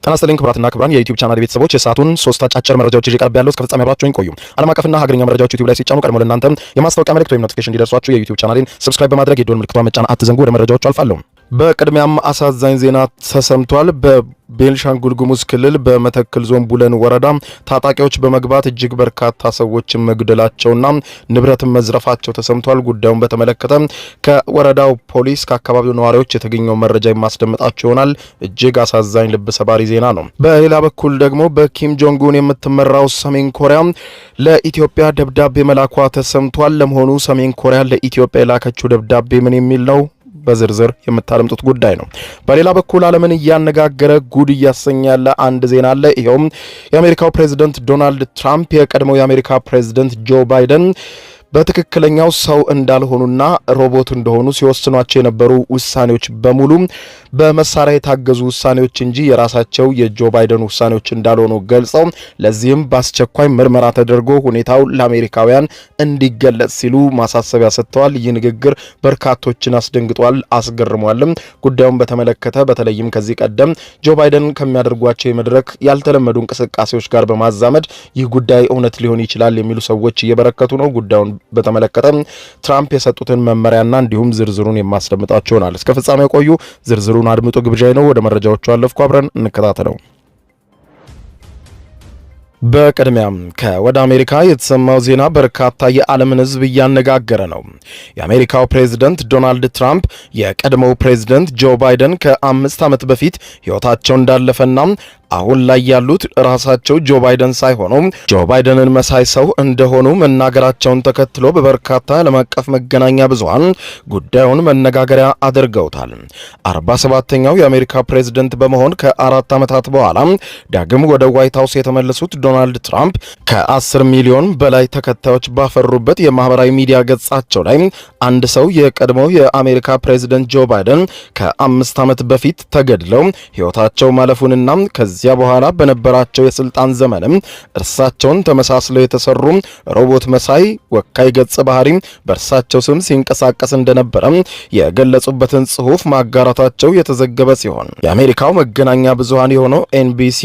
ጤና ይስጥልኝ ክቡራትና ክቡራን የዩቲዩብ ቻናል ቤተሰቦች የሰዓቱን 3 አጫጭር መረጃዎች ይዤ ቀርብ ያለው እስከ ፍጻሜ አብራችሁኝ ቆዩ። ዓለም አቀፍና ሀገርኛ መረጃዎች ዩቲዩብ ላይ ሲጫኑ ቀድሞ ለእናንተ የማስታወቂያ መልእክት ወይም ኖቲፊኬሽን እንዲደርሷችሁ የዩቲዩብ ቻናሌን ሰብስክራይብ በማድረግ የደወል ምልክቷን መጫን አትዘንጉ። ወደ መረጃዎቹ አልፋለሁ። በቅድሚያም አሳዛኝ ዜና ተሰምቷል። በቤንሻንጉል ጉሙዝ ክልል በመተክል ዞን ቡለን ወረዳ ታጣቂዎች በመግባት እጅግ በርካታ ሰዎችን መግደላቸውና ንብረትን መዝረፋቸው ተሰምቷል። ጉዳዩን በተመለከተ ከወረዳው ፖሊስ ከአካባቢው ነዋሪዎች የተገኘው መረጃ የማስደምጣቸው ይሆናል። እጅግ አሳዛኝ ልብ ሰባሪ ዜና ነው። በሌላ በኩል ደግሞ በኪም ጆንግ ኡን የምትመራው ሰሜን ኮሪያ ለኢትዮጵያ ደብዳቤ መላኳ ተሰምቷል። ለመሆኑ ሰሜን ኮሪያ ለኢትዮጵያ የላከችው ደብዳቤ ምን የሚል ነው? በዝርዝር የምታለምጡት ጉዳይ ነው። በሌላ በኩል ዓለምን እያነጋገረ ጉድ እያሰኘ ያለ አንድ ዜና አለ። ይሄውም የአሜሪካው ፕሬዝዳንት ዶናልድ ትራምፕ የቀድሞው የአሜሪካ ፕሬዝዳንት ጆ ባይደን በትክክለኛው ሰው እንዳልሆኑና ሮቦት እንደሆኑ ሲወስኗቸው የነበሩ ውሳኔዎች በሙሉ በመሳሪያ የታገዙ ውሳኔዎች እንጂ የራሳቸው የጆ ባይደን ውሳኔዎች እንዳልሆኑ ገልጸው ለዚህም በአስቸኳይ ምርመራ ተደርጎ ሁኔታው ለአሜሪካውያን እንዲገለጽ ሲሉ ማሳሰቢያ ሰጥተዋል። ይህ ንግግር በርካቶችን አስደንግጧል፣ አስገርሟልም። ጉዳዩን በተመለከተ በተለይም ከዚህ ቀደም ጆ ባይደን ከሚያደርጓቸው የመድረክ ያልተለመዱ እንቅስቃሴዎች ጋር በማዛመድ ይህ ጉዳይ እውነት ሊሆን ይችላል የሚሉ ሰዎች እየበረከቱ ነው። ጉዳዩን በተመለከተ ትራምፕ የሰጡትን መመሪያና እንዲሁም ዝርዝሩን የማስደምጣችሁ ይሆናል። እስከ ፍጻሜው ቆዩ። ዝርዝሩን አድምጡ ግብዣይ ነው። ወደ መረጃዎቹ አለፍኩ። አብረን እንከታተለው። በቅድሚያም ከወደ አሜሪካ የተሰማው ዜና በርካታ የዓለምን ሕዝብ እያነጋገረ ነው። የአሜሪካው ፕሬዝዳንት ዶናልድ ትራምፕ የቀድሞው ፕሬዝዳንት ጆ ባይደን ከ5 ዓመት በፊት ሕይወታቸው እንዳለፈና አሁን ላይ ያሉት ራሳቸው ጆ ባይደን ሳይሆኑ ጆ ባይደንን መሳይ ሰው እንደሆኑ መናገራቸውን ተከትሎ በበርካታ ዓለም አቀፍ መገናኛ ብዙሃን ጉዳዩን መነጋገሪያ አድርገውታል። 47ኛው የአሜሪካ ፕሬዝዳንት በመሆን ከ4 ዓመታት በኋላ ዳግም ወደ ዋይት ሃውስ የተመለሱት ዶናልድ ትራምፕ ከ10 ሚሊዮን በላይ ተከታዮች ባፈሩበት የማህበራዊ ሚዲያ ገጻቸው ላይ አንድ ሰው የቀድሞው የአሜሪካ ፕሬዝዳንት ጆ ባይደን ከ5 ዓመት በፊት ተገድለው ሕይወታቸው ማለፉንና ከዚያ በኋላ በነበራቸው የስልጣን ዘመንም እርሳቸውን ተመሳስለው የተሰሩ ሮቦት መሳይ ወካይ ገጽ ባህሪ በእርሳቸው ስም ሲንቀሳቀስ እንደነበረ የገለጹበትን ጽሑፍ ማጋራታቸው የተዘገበ ሲሆን የአሜሪካው መገናኛ ብዙሃን የሆነው ኤንቢሲ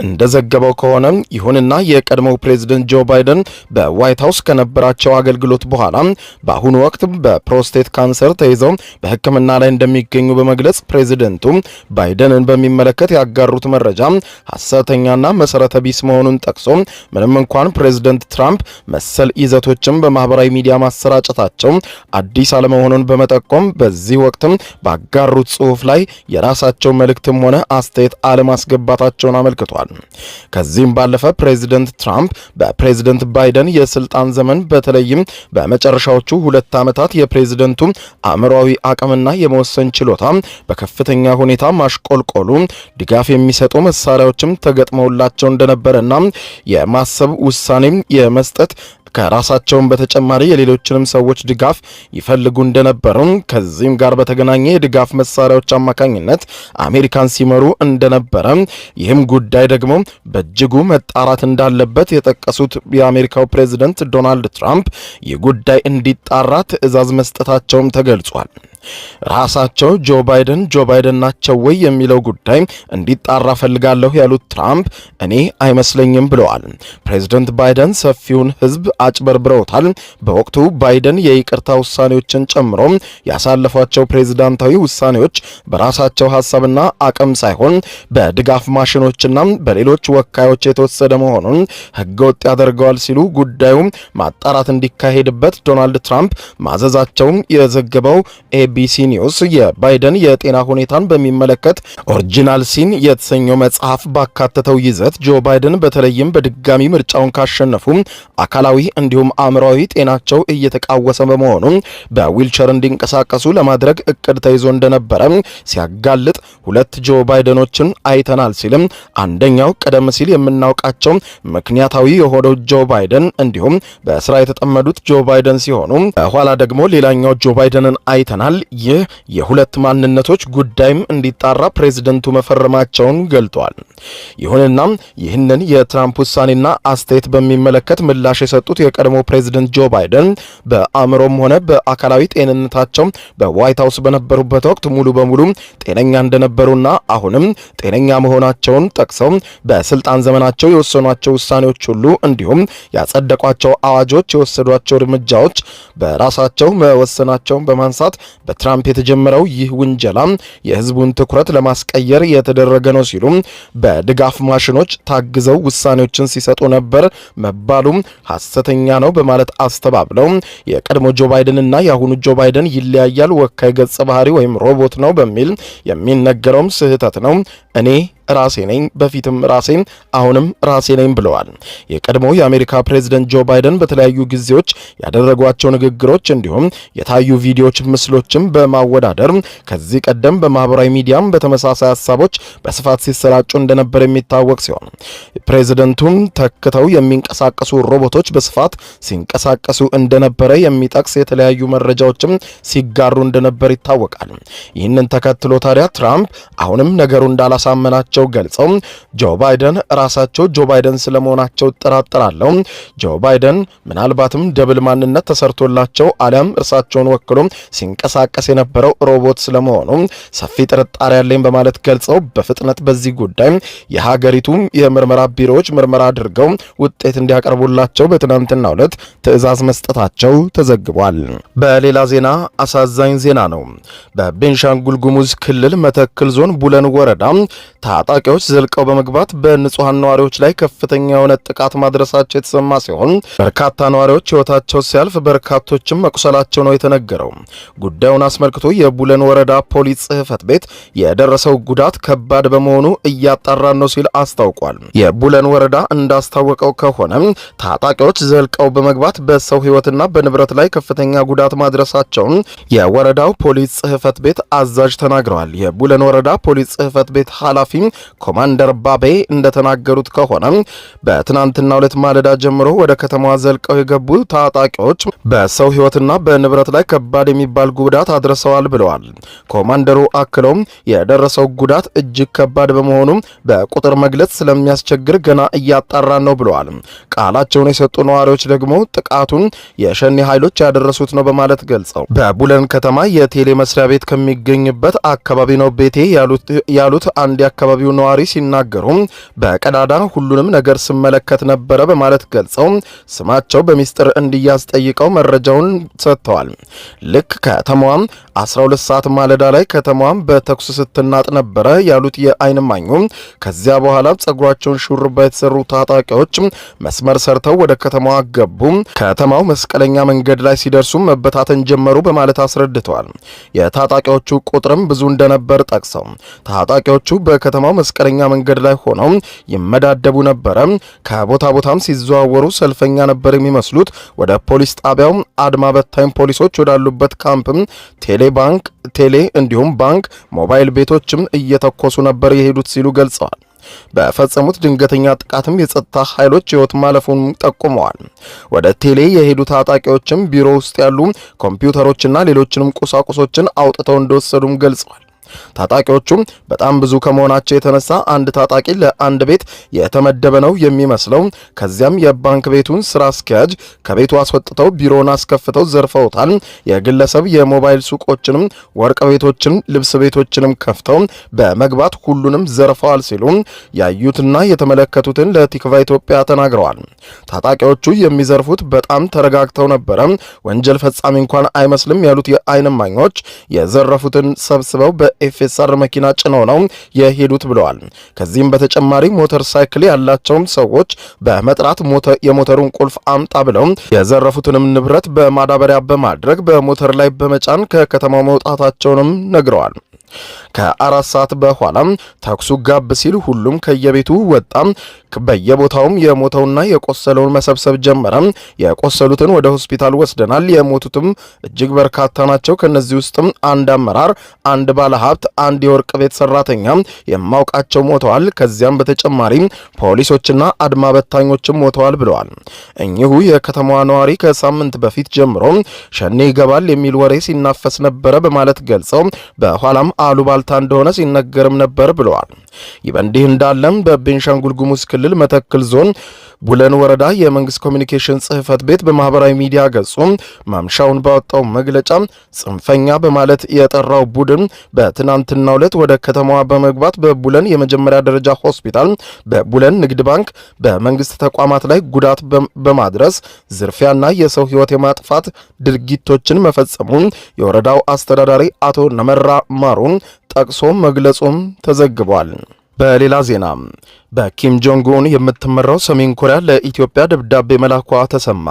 እንደዘገበው ከሆነ ይሁንና የቀድሞው ፕሬዝዳንት ጆ ባይደን በዋይት ሃውስ ከነበራቸው አገልግሎት በኋላ በአሁኑ ወቅት በፕሮስቴት ካንሰር ተይዘው በሕክምና ላይ እንደሚገኙ በመግለጽ ፕሬዝዳንቱ ባይደንን በሚመለከት ያጋሩት መረጃ ሐሰተኛና መሰረተ ቢስ መሆኑን ጠቅሶ ምንም እንኳን ፕሬዝዳንት ትራምፕ መሰል ይዘቶችን በማህበራዊ ሚዲያ ማሰራጨታቸው አዲስ አለመሆኑን በመጠቆም በዚህ ወቅትም ባጋሩት ጽሑፍ ላይ የራሳቸው መልእክትም ሆነ አስተያየት አለማስገባታቸውን አመልክቷል። ከዚህም ባለፈ ፕሬዝዳንት ትራምፕ በፕሬዝዳንት ባይደን የስልጣን ዘመን በተለይም በመጨረሻዎቹ 2 ዓመታት የፕሬዝዳንቱ አእምሮአዊ አቅምና የመወሰን ችሎታ በከፍተኛ ሁኔታ ማሽቆልቆሉ ድጋፍ የሚሰጡ መሳሪያዎችም ተገጥመውላቸው እንደነበረና የማሰብ ውሳኔ የመስጠት ከራሳቸውን በተጨማሪ የሌሎችንም ሰዎች ድጋፍ ይፈልጉ እንደነበሩ ከዚህም ጋር በተገናኘ የድጋፍ መሳሪያዎች አማካኝነት አሜሪካን ሲመሩ እንደነበረ ይህም ጉዳይ ደግሞ በእጅጉ መጣራት እንዳለበት የጠቀሱት የአሜሪካው ፕሬዝዳንት ዶናልድ ትራምፕ ይህ ጉዳይ እንዲጣራ ትዕዛዝ መስጠታቸውም ተገልጿል። ራሳቸው ጆ ባይደን ናቸው ወይ የሚለው ጉዳይ እንዲጣራ ፈልጋለሁ ያሉት ትራምፕ እኔ አይመስለኝም ብለዋል። ፕሬዝዳንት ባይደን ሰፊውን ሕዝብ አጭበርብረውታል። በወቅቱ ባይደን የይቅርታ ውሳኔዎችን ጨምሮ ያሳለፏቸው ፕሬዝዳንታዊ ውሳኔዎች በራሳቸው ሐሳብና አቅም ሳይሆን በድጋፍ ማሽኖችና በሌሎች ወካዮች የተወሰደ መሆኑን ሕገወጥ ያደርገዋል ሲሉ ጉዳዩ ማጣራት እንዲካሄድበት ዶናልድ ትራምፕ ማዘዛቸው የዘገበው ኤቢሲ ኒውስ የባይደን የጤና ሁኔታን በሚመለከት ኦሪጂናል ሲን የተሰኘው መጽሐፍ ባካተተው ይዘት ጆ ባይደን በተለይም በድጋሚ ምርጫውን ካሸነፉ አካላዊ እንዲሁም አእምሮአዊ ጤናቸው እየተቃወሰ በመሆኑ በዊልቸር እንዲንቀሳቀሱ ለማድረግ እቅድ ተይዞ እንደነበረ ሲያጋልጥ 2 ጆ ባይደኖችን አይተናል ሲልም አንደኛው ቀደም ሲል የምናውቃቸው ምክንያታዊ የሆነው ጆ ባይደን እንዲሁም በስራ የተጠመዱት ጆ ባይደን ሲሆኑ በኋላ ደግሞ ሌላኛው ጆ ባይደንን አይተናል። ይህ የሁለት ማንነቶች ጉዳይም እንዲጣራ ፕሬዝዳንቱ መፈረማቸውን ገልጧል። ይሁንና ይህንን የትራምፕ ውሳኔና አስተያየት በሚመለከት ምላሽ የሰጡት የቀድሞ ፕሬዝደንት ጆ ባይደን በአእምሮም ሆነ በአካላዊ ጤንነታቸው በዋይት ሃውስ በነበሩበት ወቅት ሙሉ በሙሉ ጤነኛ እንደነበሩና አሁንም ጤነኛ መሆናቸውን ጠቅሰው በስልጣን ዘመናቸው የወሰኗቸው ውሳኔዎች ሁሉ እንዲሁም ያጸደቋቸው አዋጆች፣ የወሰዷቸው እርምጃዎች በራሳቸው መወሰናቸውን በማንሳት በትራምፕ የተጀመረው ይህ ውንጀላ የህዝቡን ትኩረት ለማስቀየር የተደረገ ነው ሲሉ በድጋፍ ማሽኖች ታግዘው ውሳኔዎችን ሲሰጡ ነበር መባሉም ሐሰተኛ ነው በማለት አስተባብለው የቀድሞ ጆ ባይደን እና የአሁኑ ጆ ባይደን ይለያያል፣ ወካይ ገጸ ባህሪ ወይም ሮቦት ነው በሚል የሚነገረውም ስህተት ነው። እኔ ራሴ ነኝ፣ በፊትም ራሴ አሁንም ራሴ ነኝ ብለዋል። የቀድሞው የአሜሪካ ፕሬዝደንት ጆ ባይደን በተለያዩ ጊዜዎች ያደረጓቸው ንግግሮች እንዲሁም የታዩ ቪዲዮዎች፣ ምስሎችም በማወዳደር ከዚህ ቀደም በማህበራዊ ሚዲያም በተመሳሳይ ሀሳቦች በስፋት ሲሰራጩ እንደነበር የሚታወቅ ሲሆን ፕሬዝደንቱም ተክተው የሚንቀሳቀሱ ሮቦቶች በስፋት ሲንቀሳቀሱ እንደነበረ የሚጠቅስ የተለያዩ መረጃዎችም ሲጋሩ እንደነበር ይታወቃል። ይህንን ተከትሎ ታዲያ ትራምፕ አሁንም ነገሩ እንዳላሳመናቸው ገልጸው ጆ ባይደን ራሳቸው ጆ ባይደን ስለመሆናቸው እጠራጠራለሁ፣ ጆ ባይደን ምናልባትም ደብል ማንነት ተሰርቶላቸው አሊያም እርሳቸውን ወክሎ ሲንቀሳቀስ የነበረው ሮቦት ስለመሆኑ ሰፊ ጥርጣሬ ያለኝ በማለት ገልጸው በፍጥነት በዚህ ጉዳይ የሀገሪቱ የምርመራ ቢሮዎች ምርመራ አድርገው ውጤት እንዲያቀርቡላቸው በትናንትናው ዕለት ትዕዛዝ መስጠታቸው ተዘግቧል። በሌላ ዜና አሳዛኝ ዜና ነው። በቤንሻንጉል ጉሙዝ ክልል መተክል ዞን ቡለን ወረዳ ታጣቂዎች ዘልቀው በመግባት በንጹሃን ነዋሪዎች ላይ ከፍተኛ የሆነ ጥቃት ማድረሳቸው የተሰማ ሲሆን በርካታ ነዋሪዎች ሕይወታቸው ሲያልፍ በርካቶችም መቁሰላቸው ነው የተነገረው። ጉዳዩን አስመልክቶ የቡለን ወረዳ ፖሊስ ጽሕፈት ቤት የደረሰው ጉዳት ከባድ በመሆኑ እያጣራን ነው ሲል አስታውቋል። የቡለን ወረዳ እንዳስታወቀው ከሆነ ታጣቂዎች ዘልቀው በመግባት በሰው ሕይወትና በንብረት ላይ ከፍተኛ ጉዳት ማድረሳቸውን የወረዳው ፖሊስ ጽሕፈት ቤት አዛዥ ተናግረዋል። የቡለን ወረዳ ፖሊስ ጽሕፈት ቤት ኃላፊ ኮማንደር ባቤ እንደተናገሩት ከሆነ በትናንትናው ዕለት ማለዳ ጀምሮ ወደ ከተማዋ ዘልቀው የገቡ ታጣቂዎች በሰው ሕይወትና በንብረት ላይ ከባድ የሚባል ጉዳት አድርሰዋል ብለዋል። ኮማንደሩ አክለውም የደረሰው ጉዳት እጅግ ከባድ በመሆኑ በቁጥር መግለጽ ስለሚያስቸግር ገና እያጣራን ነው ብለዋል። ቃላቸውን የሰጡ ነዋሪዎች ደግሞ ጥቃቱን የሸኔ ኃይሎች ያደረሱት ነው በማለት ገልጸው በቡለን ከተማ የቴሌ መስሪያ ቤት ከሚገኝበት አካባቢ ነው ቤቴ ያሉት አንድ የአካባቢው ነዋሪ ሲናገሩ በቀዳዳ ሁሉንም ነገር ስመለከት ነበረ በማለት ገልጸው ስማቸው በሚስጥር እንዲያዝ ጠይቀው መረጃውን ሰጥተዋል። ልክ ከተማዋም 12 ሰዓት ማለዳ ላይ ከተማዋም በተኩስ ስትናጥ ነበረ ያሉት የዓይን እማኙ ከዚያ በኋላ ጸጉራቸውን ሹሩባ የተሰሩ ታጣቂዎች መስመር ሰርተው ወደ ከተማዋ ገቡ። ከተማው መስቀለኛ መንገድ ላይ ሲደርሱ መበታተን ጀመሩ በማለት አስረድተዋል። የታጣቂዎቹ ቁጥርም ብዙ እንደነበር ጠቅሰው ታጣቂዎቹ በከተማው መስቀለኛ መንገድ ላይ ሆነው ይመዳደቡ ነበረ። ከቦታ ቦታም ሲዘዋወሩ ሰልፈኛ ነበር የሚመስሉት። ወደ ፖሊስ ጣቢያው አድማ በታኝ ፖሊሶች ወዳሉበት ካምፕም ቴሌ እንዲሁም ባንክ፣ ሞባይል ቤቶችም እየተኮሱ ነበር የሄዱት ሲሉ ገልጸዋል። በፈጸሙት ድንገተኛ ጥቃትም የጸጥታ ኃይሎች ሕይወት ማለፉን ጠቁመዋል። ወደ ቴሌ የሄዱ ታጣቂዎችም ቢሮ ውስጥ ያሉ ኮምፒውተሮችና ሌሎችንም ቁሳቁሶችን አውጥተው እንደወሰዱም ገልጸዋል። ታጣቂዎቹም በጣም ብዙ ከመሆናቸው የተነሳ አንድ ታጣቂ ለአንድ ቤት የተመደበ ነው የሚመስለው። ከዚያም የባንክ ቤቱን ስራ አስኪያጅ ከቤቱ አስወጥተው ቢሮውን አስከፍተው ዘርፈውታል። የግለሰብ የሞባይል ሱቆችንም፣ ወርቅ ቤቶችን፣ ልብስ ቤቶችንም ከፍተው በመግባት ሁሉንም ዘርፈዋል ሲሉ ያዩትና የተመለከቱትን ለቲክቫ ኢትዮጵያ ተናግረዋል። ታጣቂዎቹ የሚዘርፉት በጣም ተረጋግተው ነበረ፣ ወንጀል ፈጻሚ እንኳን አይመስልም ያሉት የዓይን እማኞች የዘረፉትን ሰብስበው ኤፍኤስአር መኪና ጭነው ነው የሄዱት ብለዋል። ከዚህም በተጨማሪ ሞተር ሳይክል ያላቸውም ሰዎች በመጥራት የሞተሩን ቁልፍ አምጣ ብለው የዘረፉትንም ንብረት በማዳበሪያ በማድረግ በሞተር ላይ በመጫን ከከተማው መውጣታቸውንም ነግረዋል። ከ4 ሰዓት በኋላ ተኩሱ ጋብ ሲል ሁሉም ከየቤቱ ወጣ። በየቦታውም የሞተውና የቆሰለውን መሰብሰብ ጀመረ። የቆሰሉትን ወደ ሆስፒታል ወስደናል። የሞቱትም እጅግ በርካታ ናቸው። ከነዚህ ውስጥም አንድ አመራር፣ አንድ ባለሀብት፣ አንድ የወርቅ ቤት ሰራተኛ የማውቃቸው ሞተዋል። ከዚያም በተጨማሪ ፖሊሶችና አድማ በታኞችም ሞተዋል ብለዋል። እኚሁ የከተማዋ ነዋሪ ከሳምንት በፊት ጀምሮ ሸኔ ይገባል የሚል ወሬ ሲናፈስ ነበረ በማለት ገልጸው በኋላም አሉባልታ እንደሆነ ሲነገርም ነበር ብለዋል። ይህ በእንዲህ እንዳለም በቤንሻንጉል ጉሙዝ ክልል መተክል ዞን ቡለን ወረዳ የመንግስት ኮሚኒኬሽን ጽህፈት ቤት በማህበራዊ ሚዲያ ገጹ ማምሻውን ባወጣው መግለጫ ጽንፈኛ በማለት የጠራው ቡድን በትናንትናው ዕለት ወደ ከተማዋ በመግባት በቡለን የመጀመሪያ ደረጃ ሆስፒታል፣ በቡለን ንግድ ባንክ፣ በመንግስት ተቋማት ላይ ጉዳት በማድረስ ዝርፊያና የሰው ህይወት የማጥፋት ድርጊቶችን መፈጸሙን የወረዳው አስተዳዳሪ አቶ ነመራ ማሩን ጠቅሶ መግለጹም ተዘግቧል። በሌላ ዜና በኪም ጆንግ ኡን የምትመራው ሰሜን ኮሪያ ለኢትዮጵያ ደብዳቤ መላኳ ተሰማ።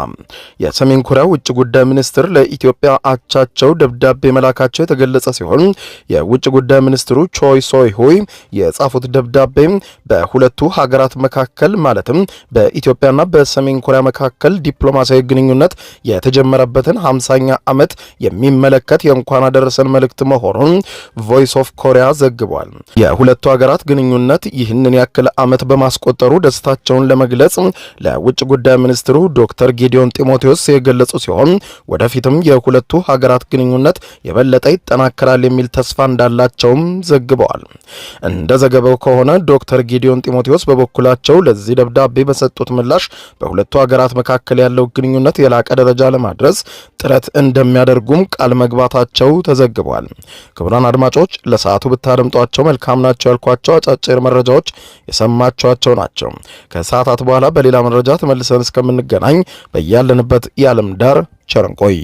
የሰሜን ኮሪያ ውጭ ጉዳይ ሚኒስትር ለኢትዮጵያ አቻቸው ደብዳቤ መላካቸው የተገለጸ ሲሆን የውጭ ጉዳይ ሚኒስትሩ ቾይ ሶይ ሆይ የጻፉት ደብዳቤ በሁለቱ ሀገራት መካከል ማለትም በኢትዮጵያና በሰሜን ኮሪያ መካከል ዲፕሎማሲያዊ ግንኙነት የተጀመረበትን 50ኛ ዓመት የሚመለከት የእንኳን አደረሰን መልእክት መሆኑን ቮይስ ኦፍ ኮሪያ ዘግቧል። የሁለቱ ሀገራት ግንኙነት ይህንን ያክል ዓመት በማስቆጠሩ ደስታቸውን ለመግለጽ ለውጭ ጉዳይ ሚኒስትሩ ዶክተር ጌዲዮን ጢሞቴዎስ የገለጹ ሲሆን ወደፊትም የሁለቱ ሀገራት ግንኙነት የበለጠ ይጠናከራል የሚል ተስፋ እንዳላቸውም ዘግበዋል። እንደ ዘገባው ከሆነ ዶክተር ጌዲዮን ጢሞቴዎስ በበኩላቸው ለዚህ ደብዳቤ በሰጡት ምላሽ በሁለቱ ሀገራት መካከል ያለው ግንኙነት የላቀ ደረጃ ለማድረስ ጥረት እንደሚያደርጉም ቃል መግባታቸው ተዘግቧል። ክቡራን አድማጮች ለሰዓቱ ብታደምጧቸው መልካም ናቸው ያልኳቸው አጫጭር መረጃዎች የሰማችኋቸው ናቸው። ከሰዓታት በኋላ በሌላ መረጃ ተመልሰን እስከምንገናኝ በያለንበት የዓለም ዳር ቸር እንቆይ።